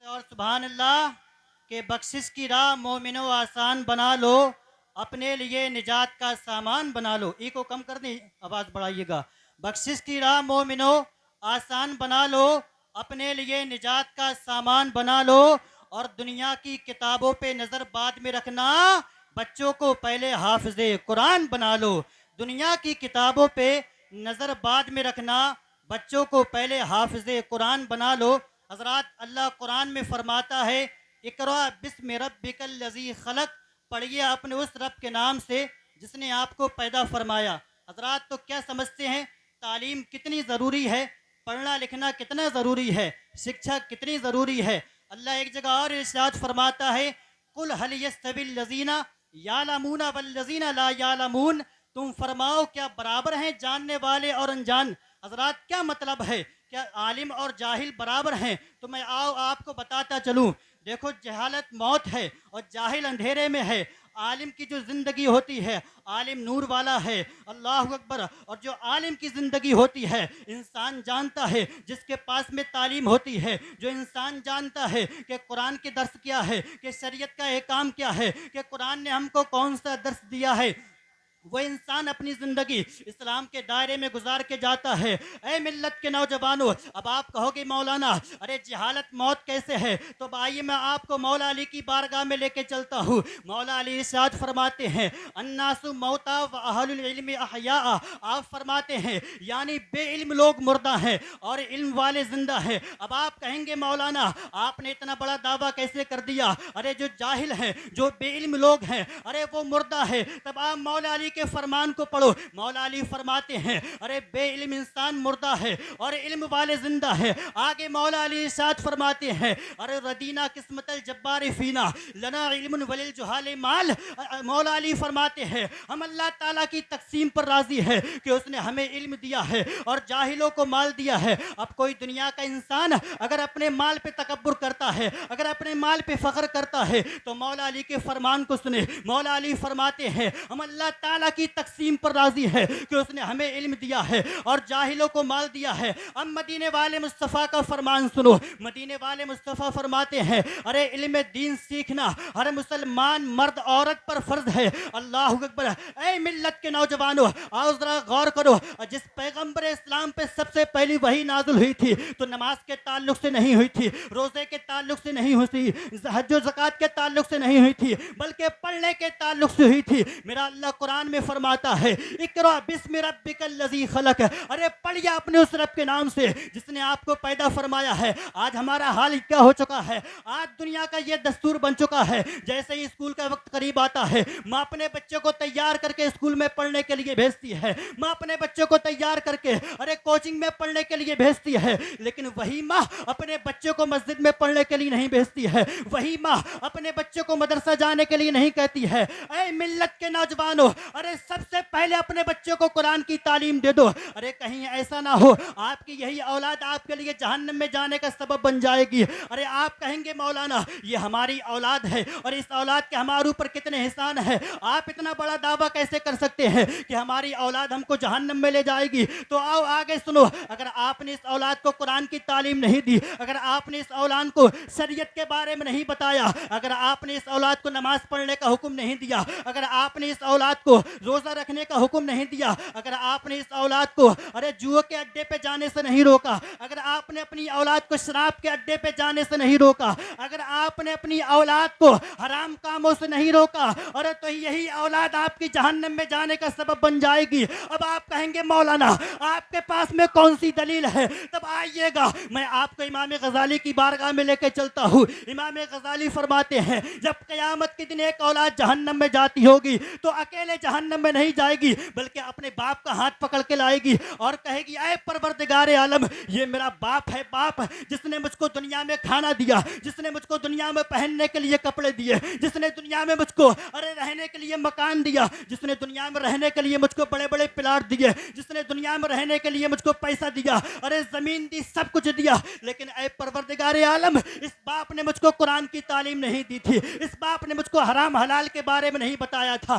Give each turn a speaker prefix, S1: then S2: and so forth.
S1: اور سبحان اللہ کہ بخشش کی راہ مومنو آسان بنا لو، اپنے لیے نجات کا سامان بنا لو. ای کو کم کر دیں، آواز بڑھائیے گا. بخشش کی راہ مومنو آسان بنا لو، اپنے لیے نجات کا سامان بنا لو، اور دنیا کی کتابوں پہ نظر بعد میں رکھنا، بچوں کو پہلے حافظ قرآن بنا لو. دنیا کی کتابوں پہ نظر بعد میں رکھنا، بچوں کو پہلے حافظ قرآن بنا لو. حضرات، اللہ قرآن میں فرماتا ہے اقرأ بسم ربک الذی خلق، پڑھیے اپنے اس رب کے نام سے جس نے آپ کو پیدا فرمایا. حضرات، تو کیا سمجھتے ہیں تعلیم کتنی ضروری ہے؟ پڑھنا لکھنا کتنا ضروری ہے؟ شکشا کتنی ضروری ہے؟ اللہ ایک جگہ اور ارشاد فرماتا ہے قل هل یستوی الذین یعلمون والذین لا یعلمون، تم فرماؤ کیا برابر ہیں جاننے والے اور انجان؟ حضرات، کیا مطلب ہے؟ کیا عالم اور جاہل برابر ہیں؟ تو میں آپ کو بتاتا چلوں. دیکھو، جہالت موت ہے اور جاہل اندھیرے میں ہے. عالم کی جو زندگی ہوتی ہے، عالم نور والا ہے، اللہ اکبر. اور جو عالم کی زندگی ہوتی ہے، انسان جانتا ہے جس کے پاس میں تعلیم ہوتی ہے، جو انسان جانتا ہے کہ قرآن کے درس کیا ہے، کہ شریعت کا احکام کیا ہے، کہ قرآن نے ہم کو کون سا درس دیا ہے، وہ انسان اپنی زندگی اسلام کے دائرے میں گزار کے جاتا ہے. اے ملت کے نوجوانوں، اب آپ کہو گے مولانا ارے جہالت موت کیسے ہے؟ تو آئیے میں آپ کو مولا علی کی بارگاہ میں لے کے چلتا ہوں. مولا علی ارشاد فرماتے ہیں الناس موتا و اہل العلم احیاء. آپ فرماتے ہیں یعنی بے علم لوگ مردہ ہیں اور علم والے زندہ ہیں. اب آپ کہیں گے مولانا آپ نے اتنا بڑا دعویٰ کیسے کر دیا؟ ارے جو جاہل ہیں، جو بے علم لوگ ہیں، ارے وہ مردہ ہے. تب آپ مولا علی کے فرمان کو پڑھو. مولا علی فرماتے ہیں ارے بے علم انسان مردہ ہے اور علم والے زندہ ہے. آگے مولا علی ارشاد فرماتے ہیں ارے ردینا قسمت الجبار فینا لنا علم وللجہال مال. مولا علی فرماتے ہیں ہم اللہ تعالیٰ کی تقسیم پر راضی ہے کہ اس نے ہمیں علم دیا ہے اور جاہلوں کو مال دیا ہے. اب کوئی دنیا کا انسان اگر اپنے مال پہ تکبر کرتا ہے، اگر اپنے مال پہ فخر کرتا ہے، تو مولا علی کے فرمان کو سنے. مولا علی فرماتے ہیں ہم اللہ تعالیٰ کی تقسیم پر راضی ہے کہ اس نے ہمیں علم دیا ہے اور جاہلوں کو مال دیا ہے. اب مدینے والے مصطفیٰ کا فرمان سنو. مدینے والے مصطفیٰ فرماتے ہیں ارے علم دین سیکھنا ہر مسلمان مرد عورت پر فرض ہے. اللہ اکبر. اے ملت کے نوجوانوں، آؤ ذرا غور کرو. جس پیغمبر اسلام پہ سب سے پہلی وحی نازل ہوئی تھی تو نماز کے تعلق سے نہیں ہوئی تھی، روزے کے تعلق سے نہیں ہوئی تھی، حج و زکوٰۃ کے تعلق سے نہیں ہوئی تھی، بلکہ پڑھنے کے تعلق سے ہوئی تھی. میرا اللہ قرآن میں فرماتا ہے اقرأ بسم ربک الذی خلق. ارے پڑھیے اپنے اس رب کے نام سے جس نے آپ کو پیدا فرمایا ہے. آج ہمارا حال کیا ہو چکا ہے؟ آج دنیا کا یہ دستور بن چکا ہے جیسے ہی اسکول کا وقت قریب آتا ہے، ماں اپنے بچوں کو تیار کر کے اسکول میں پڑھنے کے لیے بھیجتی ہے، ماں اپنے بچوں کو تیار کر کے ارے کوچنگ میں پڑھنے کے لیے بھیجتی ہے. لیکن وہی ماں اپنے بچوں کو مسجد میں پڑھنے کے لیے نہیں بھیجتی ہے، وہی ماں اپنے بچوں کو مدرسہ جانے کے لیے نہیں کہتی ہے. اے ملت کے نوجوانوں، ارے سب سے پہلے اپنے بچوں کو قرآن کی تعلیم دے دو. ارے کہیں ایسا نہ ہو آپ کی یہی اولاد آپ کے لیے جہنم میں جانے کا سبب بن جائے گی. ارے آپ کہیں گے مولانا یہ ہماری اولاد ہے اور اس اولاد کے ہمارے اوپر کتنے احسان ہیں، آپ اتنا بڑا دعویٰ کیسے کر سکتے ہیں کہ ہماری اولاد ہم کو جہنم میں لے جائے گی؟ تو آؤ آگے سنو. اگر آپ نے اس اولاد کو قرآن کی تعلیم نہیں دی، اگر آپ نے اس اولاد کو شریعت کے بارے میں نہیں بتایا، اگر آپ نے اس اولاد کو نماز پڑھنے کا حکم نہیں دیا، اگر آپ نے اس اولاد کو روزہ رکھنے کا حکم نہیں دیا، اگر آپ نے اس اولاد کو ارے جوئے کے اڈے پہ جانے سے نہیں روکا، اگر آپ نے اپنی اولاد کو شراب کے اڈے پہ جانے سے نہیں روکا، اگر آپ نے اپنی اولاد کو حرام کاموں سے نہیں روکا، ارے تو یہی اولاد آپ کی جہنم میں جانے کا سبب بن جائے گی. اب آپ کہیں گے مولانا آپ کے پاس میں کون سی دلیل ہے؟ تب آئیے گا میں آپ کو امام غزالی کی بارگاہ میں لے کے چلتا ہوں. امام غزالی فرماتے ہیں جب قیامت کے دن ایک اولاد جہنم میں جاتی ہوگی تو اکیلے جہنم میں نہیں جائے گی بلکہ اپنے باپ کا ہاتھ پکڑ کے لائے گی اور کہے گی اے پروردگار عالم، یہ میرا باپ ہے، باپ جس نے مجھ کو دنیا میں کھانا دیا، جس نے مجھ کو دنیا میں پہننے کے لیے کپڑے دیے، جس نے دنیا میں مجھ کو ارے رہنے کے لیے مکان دیا، جس نے دنیا میں رہنے کے لیے مجھ کو بڑے بڑے پلاٹ دیے، جس نے دنیا میں رہنے کے لیے مجھ کو پیسہ دیا، ارے زمین دی، سب کچھ دیا. لیکن اے پروردگار عالم، اس باپ نے مجھ کو قرآن کی تعلیم نہیں دی تھی، اس باپ نے مجھ کو حرام حلال کے بارے میں نہیں بتایا تھا،